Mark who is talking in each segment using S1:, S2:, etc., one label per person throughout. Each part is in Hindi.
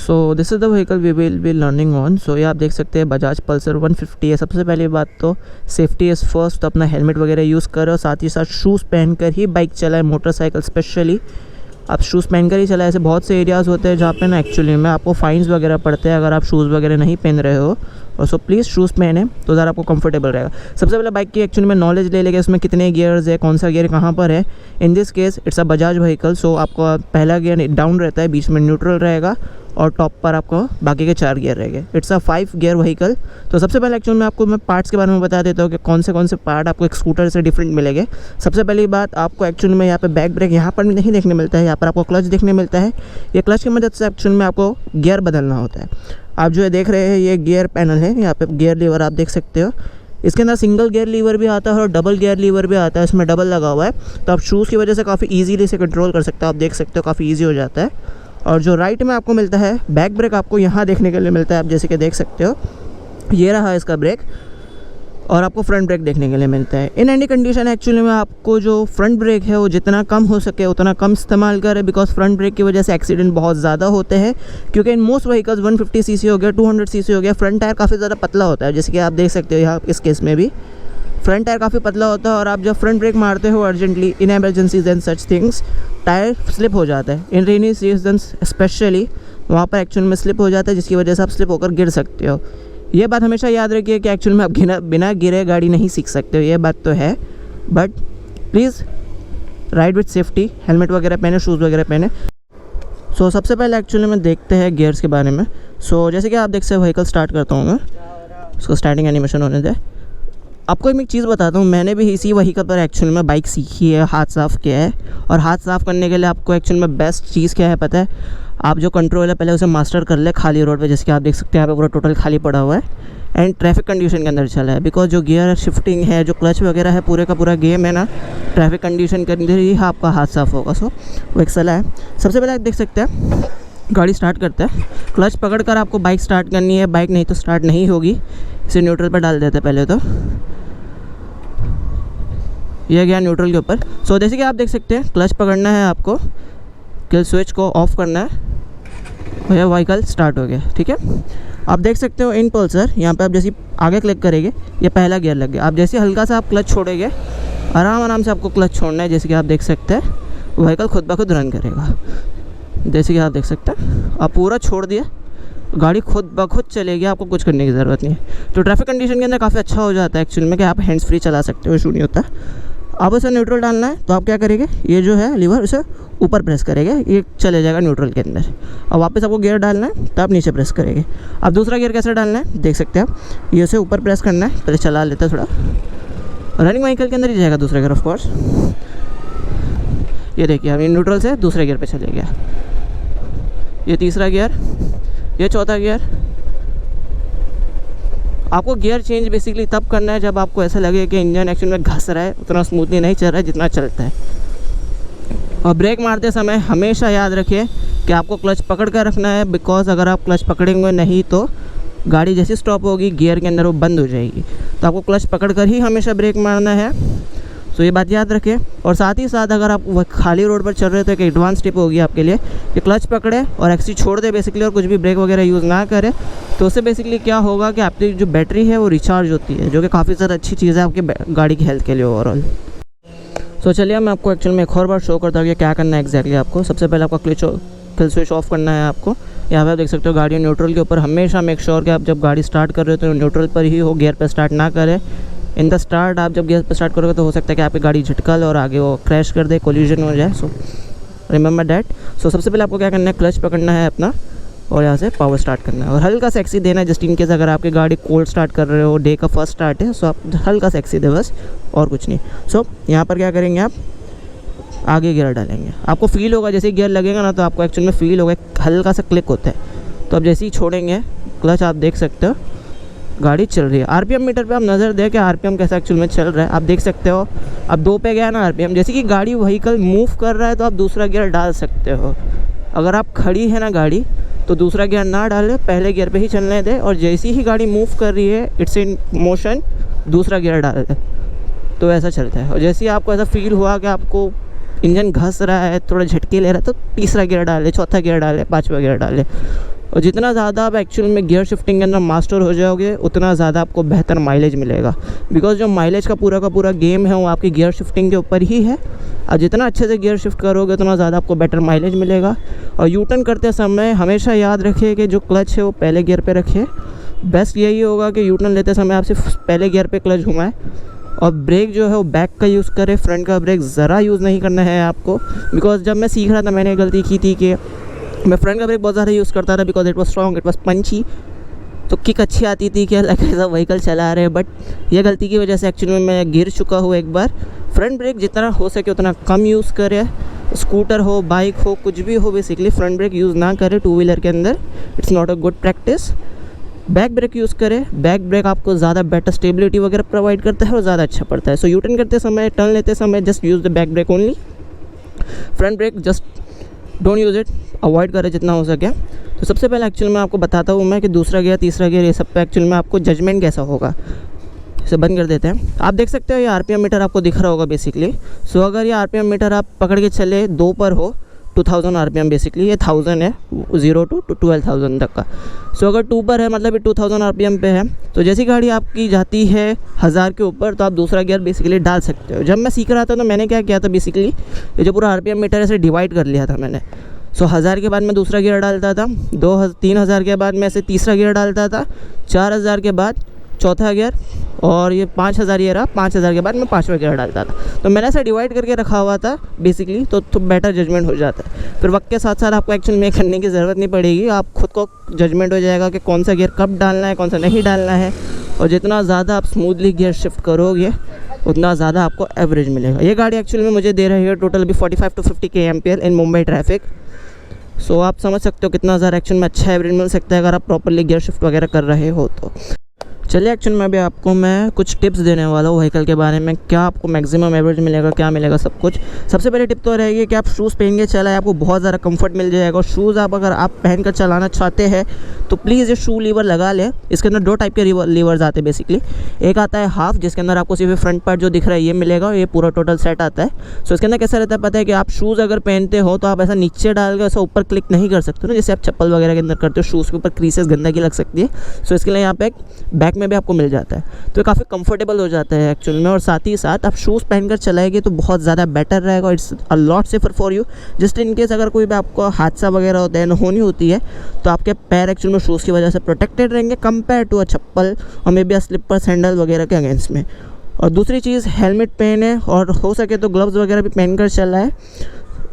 S1: So this is the vehicle we will be learning on. So ये आप देख सकते हैं बजाज पल्सर 150 है। सबसे पहली बात तो सेफ्टी इज़ फर्स्ट, तो अपना हेलमेट वगैरह यूज़ करो और साथ ही साथ शूज़ पहनकर ही बाइक चलाएं। मोटरसाइकिल स्पेशली आप शूज़ पहनकर ही चलाएं। ऐसे बहुत से एरियाज़ होते हैं जहाँ पे ना एक्चुअली में आपको फाइन्स वगैरह पड़ते हैं अगर आप शूज़ वगैरह नहीं पहन रहे हो। और सो प्लीज़ शूज़ पहने तो ज़रा आपको कंफर्टेबल रहेगा। सबसे पहले बाइक की एक्चुअली में नॉलेज ले लेंगे, उसमें कितने गियर्स है, कौन सा गियर कहाँ पर है। In this case it's a Bajaj vehicle, so आपका पहला गियर डाउन रहता है, बीच में न्यूट्रल रहेगा और टॉप पर आपको बाकी के 4 गियर रहेंगे। It's a 5 gear vehicle. तो सबसे पहले एक्चुअली में आपको मैं पार्ट्स के बारे में बता देता हूँ कि कौन से पार्ट आपको एक स्कूटर से डिफरेंट मिलेंगे। सबसे पहली बात आपको एक्चुअली में यहाँ पे बैक ब्रेक यहाँ पर नहीं देखने मिलता है, यहाँ पर आपको क्लच देखने मिलता है। ये क्लच की मदद से एक्चुअली में आपको गियर बदलना होता है। आप जो है देख रहे हैं ये गियर पैनल है, यहाँ पे गियर लीवर आप देख सकते हो। इसके अंदर सिंगल गियर लीवर भी आता है और डबल गियर लीवर भी आता है, इसमें डबल लगा हुआ है। तो आप शूज़ की वजह से काफ़ी ईजीली इसे कंट्रोल कर सकते हो। आप देख सकते हो काफ़ी ईजी हो जाता है। और जो राइट में आपको मिलता है बैक ब्रेक आपको यहाँ देखने के लिए मिलता है, आप जैसे कि देख सकते हो ये रहा इसका ब्रेक। और आपको फ्रंट ब्रेक देखने के लिए मिलता है। इन एनी कंडीशन एक्चुअली में आपको जो फ्रंट ब्रेक है वो जितना कम हो सके उतना कम इस्तेमाल करें, बिकॉज फ्रंट ब्रेक की वजह से एक्सीडेंट बहुत ज़्यादा होते हैं। क्योंकि इन मोस्ट व्हीकल्स 150 सीसी हो गया, 200 सीसी हो गया, फ्रंट टायर काफ़ी ज़्यादा पतला होता है। जैसे कि आप देख सकते हो यहाँ इस केस में भी फ्रंट टायर काफ़ी पतला होता है और आप जब फ्रंट ब्रेक मारते हो urgently in emergencies and such things tyre slip हो जाता है। इन रेनी सीजन्स स्पेशली वहाँ पर एक्चुअल में स्लिप हो जाता है, जिसकी वजह से आप स्लिप होकर गिर सकते हो। ये बात हमेशा याद रखिए कि एक्चुअल में आप बिना गिरे गाड़ी नहीं सीख सकते हो, ये बात तो है। But please ride with safety, helmet वगैरह पहने, शूज़ वगैरह पहने। सो सबसे पहले एक्चुअली में देखते हैं गियर्स के बारे में। सो जैसे कि आप देख सकते हो व्हीकल स्टार्ट करता हूँ मैं, उसको स्टार्टिंग एनिमेशन होने दे। आपको एक चीज़ बताता हूँ, मैंने भी इसी व्हीकल पर एक्चुअल में बाइक सीखी है, हाथ साफ़ किया है। और हाथ साफ़ करने के लिए आपको एक्चुअल में बेस्ट चीज़ क्या है पता है? आप जो कंट्रोल है पहले उसे मास्टर कर ले खाली रोड पे, जैसे कि आप देख सकते हैं यहाँ पे पूरा टोटल खाली पड़ा हुआ है एंड ट्रैफिक कंडीशन के अंदर चला है। बिकॉज जो गियर शिफ्टिंग है, जो क्लच वगैरह है, पूरे का पूरा गेम है ना ट्रैफिक कंडीशन के अंदर ही आपका हाथ साफ़ होगा। सो वो एक सलाह है। सबसे पहले आप देख सकते हैं गाड़ी स्टार्ट करता है, क्लच पकड़कर आपको बाइक स्टार्ट करनी है। बाइक नहीं तो स्टार्ट नहीं होगी। इसे न्यूट्रल पर डाल देते हैं पहले तो, यह गया न्यूट्रल के ऊपर। सो जैसे कि आप देख सकते हैं क्लच पकड़ना है आपको, किल स्विच को ऑफ करना है और यह व्हीकल स्टार्ट हो गया। ठीक है, आप देख सकते हो इन पल्सर यहाँ पे आप जैसे आगे क्लिक करेंगे ये पहला गियर लग गया। आप जैसे हल्का सा आप क्लच छोड़ेंगे, आराम से आपको क्लच छोड़ना है। जैसे कि आप देख सकते हैं व्हीकल खुद ब खुद रन करेगा। जैसे कि आप देख सकते हैं आप पूरा छोड़ दिया, गाड़ी खुद ब खुद चलेगी, आपको कुछ करने की ज़रूरत नहीं है। तो ट्रैफिक कंडीशन के अंदर काफ़ी अच्छा हो जाता है एक्चुअल में कि आप हैंड्स फ्री चला सकते हो, इशू नहीं होता। अब उसे न्यूट्रल डालना है तो आप क्या करेंगे, ये जो है लीवर उसे ऊपर प्रेस करेंगे, ये चले जाएगा न्यूट्रल के अंदर। अब वापस आपको गियर डालना है तो आप नीचे प्रेस करेंगे। अब दूसरा गियर कैसे डालना है देख सकते हैं आप, ये उसे ऊपर प्रेस करना है। पहले चला लेता है थोड़ा, रनिंग व्हीकल के अंदर ही जाएगा दूसरा गियर ऑफ कोर्स। ये देखिए अब ये न्यूट्रल से दूसरे गियर पे चले गया, ये तीसरा गियर, ये चौथा गियर। आपको गियर चेंज बेसिकली तब करना है जब आपको ऐसा लगे कि इंजन एक्चुअल में घस रहा है, उतना स्मूथली नहीं चल रहा है जितना चलता है। और ब्रेक मारते समय हमेशा याद रखिए कि आपको क्लच पकड़ कर रखना है, बिकॉज अगर आप क्लच पकड़ेंगे नहीं तो गाड़ी जैसी स्टॉप होगी गियर के अंदर वो बंद हो जाएगी। तो आपको क्लच पकड़ कर ही हमेशा ब्रेक मारना है। तो ये बात याद रखें। और साथ ही साथ अगर आप खाली रोड पर चल रहे हो तो एक एडवांस टिप होगी आपके लिए कि क्लच पकड़े और एक्सी छोड़ दे बेसिकली, और कुछ भी ब्रेक वगैरह यूज़ ना करें। तो उससे बेसिकली क्या होगा कि आपकी जो बैटरी है वो रिचार्ज होती है, जो कि काफ़ी ज़्यादा अच्छी चीज़ है आपकी गाड़ी की हेल्थ के लिए ओवरऑल। तो चलिए मैं आपको एक्चुअल में एक और बार शो करता हूँ कि क्या करना है एग्जैक्टली आपको। सबसे पहले आपका किल स्विच ऑफ करना है आपको। यहाँ पे आप देख सकते हो गाड़ी न्यूट्रल के ऊपर। हमेशा मेक श्योर कि आप जब गाड़ी स्टार्ट कर रहे हो तो न्यूट्रल पर ही हो, गियर पर स्टार्ट ना करें। इन द स्टार्ट आप जब गियर पर स्टार्ट करोगे तो हो सकता है कि आपकी गाड़ी झटका ले और आगे वो क्रैश कर दे, कोलिजन हो जाए। So remember that. सो सबसे पहले आपको क्या करना है, क्लच पकड़ना है अपना और यहाँ से पावर स्टार्ट करना है और हल्का सा एक्सी देना है, जस्ट इन केस अगर आपकी गाड़ी कोल्ड स्टार्ट कर रहे हो, डे का फर्स्ट स्टार्ट है, सो आप हल्का सा एक्सी दे बस, और कुछ नहीं। सो यहाँ पर क्या करेंगे, आप आगे गियर डालेंगे। आपको फील होगा जैसे गियर लगेगा ना तो आपको एक्चुअल में फील होगा हल्का सा क्लिक होता है। तो अब जैसे ही छोड़ेंगे क्लच, आप देख सकते हो गाड़ी चल रही है। आरपीएम मीटर पे आप नज़र दें कि आरपीएम कैसा एक्चुअल में चल रहा है, आप देख सकते हो। अब 2 पे गया ना आरपीएम, जैसे कि गाड़ी व्हीकल मूव कर रहा है तो आप दूसरा गियर डाल सकते हो। अगर आप खड़ी है ना गाड़ी तो दूसरा गियर ना डालें, पहले गियर पे ही चलने दें, और जैसी ही गाड़ी मूव कर रही है इट्स इन मोशन, दूसरा गियर डाल दें, तो ऐसा चलता है। और जैसे ही आपको ऐसा फील हुआ कि आपको इंजन घस रहा है, थोड़ा झटके ले रहा है, तो तीसरा गियर डालें, चौथा गियर डालें, 5वां गियर डालें। और जितना ज़्यादा आप एक्चुअल में गियर शिफ्टिंग के अंदर मास्टर हो जाओगे उतना ज़्यादा आपको बेहतर माइलेज मिलेगा, बिकॉज जो माइलेज का पूरा गेम है वो आपकी गियर शिफ्टिंग के ऊपर ही है। आप जितना अच्छे से गियर शिफ्ट करोगे उतना ज़्यादा आपको बेटर माइलेज मिलेगा। और यू टर्न करते समय हमेशा याद रखिए कि जो क्लच है वो पहले गियर पे रखिए। बेस्ट यही होगा कि यू टर्न लेते समय आप सिर्फ पहले गियर पे क्लच घुमाएं, और ब्रेक जो है वो बैक का यूज़ करें, फ्रंट का ब्रेक ज़रा यूज़ नहीं करना है आपको। बिकॉज जब मैं सीख रहा था मैंने गलती की थी कि मैं फ्रंट का ब्रेक बहुत ज़्यादा यूज़ करता था, because it was strong, it was punchy, तो किक अच्छी आती थी कि अलग ऐसा व्हीकल चला रहे हैं। बट ये गलती की वजह से एक्चुअली में मैं गिर चुका हूँ एक बार। फ्रंट ब्रेक जितना हो सके उतना कम यूज़ करें, स्कूटर हो, बाइक हो, कुछ भी हो, बेसिकली फ्रंट ब्रेक यूज़ ना करें टू व्हीलर के अंदर, it's not a good practice. Back break use करें, बैक ब्रेक आपको ज़्यादा बेटर स्टेबिलिटी वगैरह प्रोवाइड करता है और ज़्यादा अच्छा पड़ता है। सो यू टर्न करते समय, टर्न लेते समय just use the back brake only, front brake just don't use it, avoid करें जितना हो सके। तो सबसे पहले एक्चुअल में आपको बताता हूँ मैं कि दूसरा गियर, तीसरा गियर, ये सब पे एक्चुअल में आपको जजमेंट कैसा होगा। इसे बंद कर देते हैं। आप देख सकते हो ये आरपीएम मीटर आपको दिख रहा होगा बेसिकली। सो अगर ये आरपीएम मीटर आप पकड़ के चले 2 पर हो, 2000 आरपीएम बेसिकली, ये 1000 है 0 to 12,000 तक का। सो अगर 2 पर है मतलब ये 2000 आरपीएम पे है। तो जैसी गाड़ी आपकी जाती है 1000 के ऊपर तो आप दूसरा गियर बेसिकली डाल सकते हो। जब मैं सीख रहा था तो मैंने क्या किया था बेसिकली, ये जो पूरा आरपीएम मीटर है इसे डिवाइड कर लिया था मैंने। सो 1000 के बाद मैं दूसरा गियर डालता था, 3000 के बाद मैं ऐसे तीसरा गियर डालता था, 4000 के बाद चौथा गियर, और ये 5000 ये रहा, 5000 के बाद मैं 5वां गियर डालता था। तो मैंने ऐसा डिवाइड करके रखा हुआ था बेसिकली, तो बेटर जजमेंट हो जाता है। फिर वक्त के साथ साथ आपको एक्चुअल में करने की ज़रूरत नहीं पड़ेगी, आप खुद को जजमेंट हो जाएगा कि कौन सा गियर कब डालना है, कौन सा नहीं डालना है। और जितना ज़्यादा आप स्मूथली गियर शिफ्ट करोगे उतना ज़्यादा आपको एवरेज मिलेगा। ये गाड़ी एक्चुअल में मुझे दे रही है टोटल भी 45 to 50 kmph in Mumbai traffic. So आप समझ सकते हो कितना ज़्यादा एक्चुअल में अच्छा एवरेज मिल सकता है अगर आप प्रॉपरली गियर शिफ्ट वगैरह कर रहे हो तो। चलिए एक्चुअल में अभी आपको मैं कुछ टिप्स देने वाला हूँ व्हीकल के बारे में, क्या आपको मैक्सिमम एवरेज मिलेगा, क्या मिलेगा, सब कुछ। सबसे पहले टिप तो रहेगी कि आप शूज़ पहन के चलाएं, आपको बहुत ज़्यादा कंफर्ट मिल जाएगा। और शूज़ अगर आप पहन कर चलाना चाहते हैं तो प्लीज़ ये शू लीवर लगा लें। इसके अंदर 2 टाइप के लीवर्स आते हैं बेसिकली। एक आता है हाफ, जिसके अंदर आपको सिर्फ फ्रंट पार्ट जो दिख रहा है ये मिलेगा, और ये पूरा टोटल सेट आता है। सो इसके अंदर कैसा रहता है पता है कि आप शूज़ अगर पहनते हो तो आप ऐसा नीचे डाल कर ऐसा ऊपर क्लिक नहीं कर सकते ना, जैसे आप चप्पल वगैरह के अंदर करते हो, शूज़ के ऊपर क्रीसेस गंदगी लग सकती है। सो इसके लिए यहाँ पे बैक में भी आपको मिल जाता है, तो ये काफ़ी कंफर्टेबल हो जाता है एक्चुअल में। और साथ ही साथ आप शूज़ पहनकर चलाएंगे तो बहुत ज़्यादा बेटर रहेगा, it's a lot safer for you. Just in case अगर कोई भी आपको हादसा वगैरह होता है, होनी होती है, तो आपके पैर एक्चुअल में शूज़ की वजह से प्रोटेक्टेड रहेंगे compare to a chappal or maybe a slipper, sandal वगैरह के अगेंस्ट में। और दूसरी चीज़, हेलमेट पहने और हो सके तो ग्लव्स वगैरह भी पहनकर चलाएं,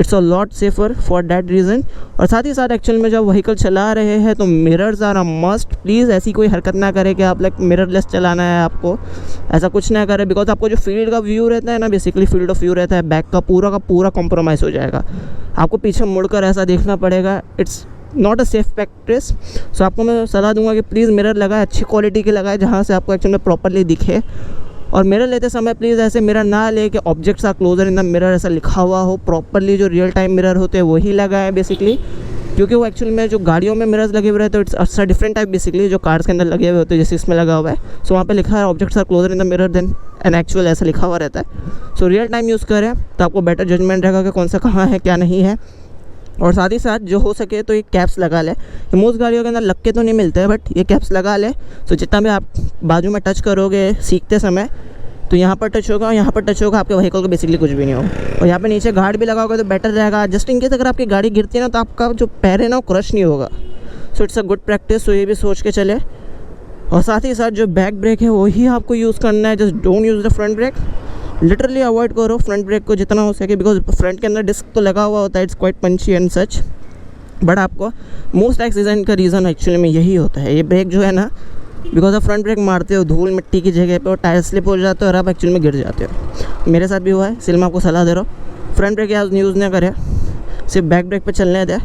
S1: it's a lot safer for that reason. और साथ ही साथ एक्चुअल में जब व्हीकल चला रहे हैं तो mirrors are a must. Please ऐसी कोई हरकत ना करें कि आप लाइक मिररलेस चलाना है आपको, ऐसा कुछ ना करें। बिकॉज आपको जो फील्ड का व्यू रहता है ना, बेसिकली फील्ड ऑफ व्यू रहता है बैक का पूरा कॉम्प्रोमाइज़ हो जाएगा। आपको पीछे मुड़कर ऐसा देखना पड़ेगा, it's not a safe practice. So आपको मैं सलाह दूंगा कि प्लीज़ मिरर लगाए, अच्छी क्वालिटी के लगाए जहाँ से आपको एक्चुअल में प्रॉपरली दिखे। और मिरर लेते समय प्लीज़ ऐसे मिरर ना ले कि objects are closer in the mirror ऐसा लिखा हुआ हो। प्रॉपरली जो रियल टाइम मिरर होते हैं वही लगाए बेसिकली, क्योंकि वो एक्चुअल में जो गाड़ियों में मिरर्स लगे हुए रहते हैं इट्स डिफरेंट टाइप बेसिकली, जो कार्स के अंदर लगे हुए होते हैं जैसे इसमें लगा हुआ है। सो वहाँ पे लिखा है objects are closer in the mirror than an actual, ऐसा लिखा हुआ रहता है। सो रियल टाइम यूज़ करें तो आपको बेटर जजमेंट रहेगा कि कौन सा कहाँ है क्या नहीं है। और साथ ही साथ जो हो सके तो ये कैप्स लगा ले। मोस्ट गाड़ियों के अंदर लग के तो नहीं मिलते हैं, बट ये कैप्स लगा ले। सो जितना भी आप बाजू में टच करोगे सीखते समय तो यहाँ पर टच होगा, यहाँ पर टच होगा, आपके व्हीकल को बेसिकली कुछ भी नहीं होगा। और यहाँ पे नीचे गार्ड भी लगाओगे तो बेटर रहेगा, जस्ट इन केस अगर आपकी गाड़ी गिरती है ना तो आपका जो पैर है ना वो क्रश नहीं होगा। So it's a good practice, तो ये भी सोच के चले। और साथ ही साथ जो बैक ब्रेक है वही आपको यूज़ करना है, just don't use the front brake. Literally avoid करो फ्रंट ब्रेक को जितना हो सके, बिकॉज फ्रंट के अंदर डिस्क तो लगा हुआ होता है, it's quite punchy and such. But आपको मोस्ट एक्सीडेंट का रीज़न एक्चुअली में यही होता है, ये ब्रेक जो है ना, बिकॉज आप फ्रंट ब्रेक मारते हो धूल मिट्टी की जगह पे और टायर स्लिप हो जाते हो और आप एक्चुअली में गिर जाते हो। मेरे साथ भी हुआ है, इसलिए मैं आपको सलाह दे रहा हूँ फ्रंट ब्रेक यूज़ ना करें, सिर्फ बैक ब्रेक पे चलने दें।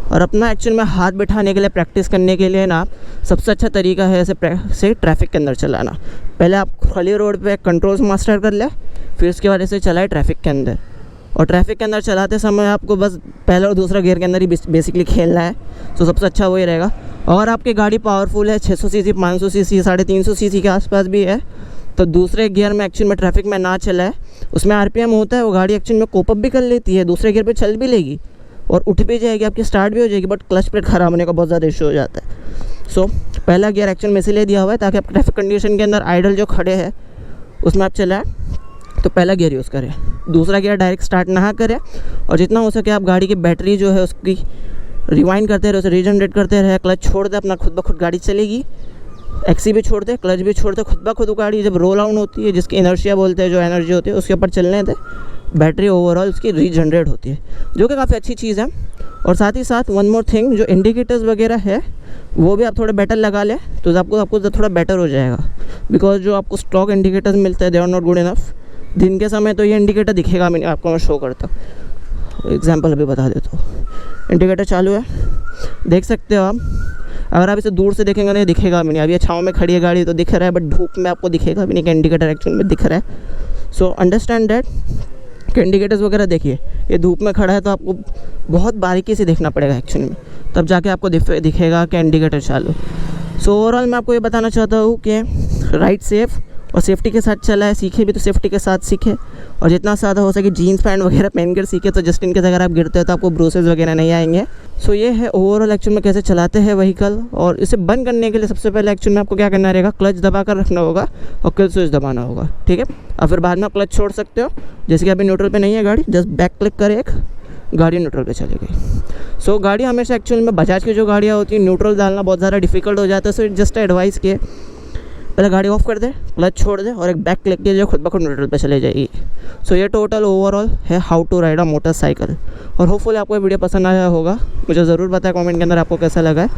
S1: और अपना एक्चुअल में हाथ बिठाने के लिए प्रैक्टिस करने के लिए ना सबसे अच्छा तरीका है ऐसे ट्रैफिक के अंदर चलाना। पहले आप खाली रोड पे कंट्रोल्स मास्टर कर ले, फिर उसके बाद ऐसे चलाए ट्रैफिक के अंदर। और ट्रैफिक के अंदर चलाते समय आपको बस पहला और दूसरा गियर के अंदर ही बेसिकली खेलना है, तो सबसे अच्छा वही रहेगा। और आपकी गाड़ी पावरफुल है, 600 सीसी, 500 सीसी, 350 सीसी के आसपास भी है, तो दूसरे गियर में एक्चुअल में ट्रैफिक में ना चलाए। उसमें आरपीएम होता है, वो गाड़ी एक्चुअल में कोप अप भी कर लेती है, दूसरे गियर पे चल भी लेगी, और उठ भी जाएगी, आपकी स्टार्ट भी हो जाएगी, बट क्लच प्लेट ख़राब होने का बहुत ज़्यादा इशू हो जाता है। सो पहला गियर एक्चुअल में इसीलिए दिया हुआ है ताकि आप ट्रैफिक कंडीशन के अंदर आइडल जो खड़े हैं उसमें आप चलाएं तो पहला गियर यूज़ करें। दूसरा गियर डायरेक्ट स्टार्ट ना करें, और जितना हो सके आप गाड़ी की बैटरी जो है उसकी रिवाइंड करते रहे, उसे रीजनरेट करते रहे, क्लच छोड़ दे, अपना खुद ब खुद गाड़ी चलेगी। एक्सी भी छोड़ दे, क्लच भी छोड़ दे, खुद ब खुद गाड़ी जब रोल आउट होती है, जिसकी इनर्शिया बोलते हैं, जो एनर्जी होती है उसके ऊपर चलने दे, बैटरी ओवरऑल उसकी रीजनरेट होती है, जो कि काफ़ी अच्छी चीज़ है। और साथ ही साथ वन मोर थिंग, जो इंडिकेटर्स वगैरह है वो भी आप थोड़े बेटर लगा लें तो आपको थोड़ा बेटर हो जाएगा। बिकॉज जो आपको स्टॉक इंडिकेटर्स मिलते हैं they are not good enough. दिन के समय तो ये इंडिकेटर दिखेगा नहीं आपको, मैं शो करता हूँ, एग्जांपल अभी बता देता हूँ। इंडिकेटर चालू है, देख सकते हो आप। अगर आप इसे दूर से देखेंगे नहीं दिखेगा भी नहीं। अभी ये छाँव में खड़ी है गाड़ी तो दिख रहा है, बट धूप में आपको दिखेगा भी नहीं कि इंडिकेटर एक्चुअल में दिख रहा है। सो अंडरस्टैंड दैट कि इंडिकेटर्स वगैरह देखिए, ये धूप में खड़ा है तो आपको बहुत बारीकी से देखना पड़ेगा एक्चुअल में, तब जाके आपको दिखेगा कि इंडिकेटर चालू। सो ओवरऑल मैं आपको ये बताना चाहता हूँ कि राइड सेफ और सेफ्टी के साथ चला है, सीखे भी तो सेफ्टी के साथ सीखे, और जितना ज़्यादा हो सके जीन्स पैंट वगैरह पहन कर सीखे, तो जस्ट इन केस अगर आप गिरते हो तो आपको ब्रूसेस वगैरह नहीं आएंगे। सो ये है ओवरऑल एक्चुअल में कैसे चलाते हैं व्हीकल। और इसे बंद करने के लिए सबसे पहले एक्चुअल में आपको क्या करना रहेगा, क्लच दबा कर रखना होगा और किल स्विच दबाना होगा, ठीक है। और फिर बाद में आप क्लच छोड़ सकते हो, जैसे कि अभी न्यूट्रल पे नहीं है गाड़ी, जस्ट बैक क्लिक कर एक, गाड़ी न्यूट्रल पे चली गई। सो गाड़ी हमेशा एक्चुअल में बजाज की जो गाड़ियाँ होती हैं न्यूट्रल डालना बहुत ज़्यादा डिफिकल्ट हो जाता है। सो जस्ट एडवाइस के पहले गाड़ी ऑफ कर दे, क्लच छोड़ दे और एक बैक क्लिक के जो खुद ब खुद न्यूट्रल पे चले जाएगी। सो ये टोटल ओवरऑल है how to ride a motorcycle. और होपफुली आपको ये वीडियो पसंद आया होगा, मुझे ज़रूर बताएं कमेंट के अंदर आपको कैसा लगा है।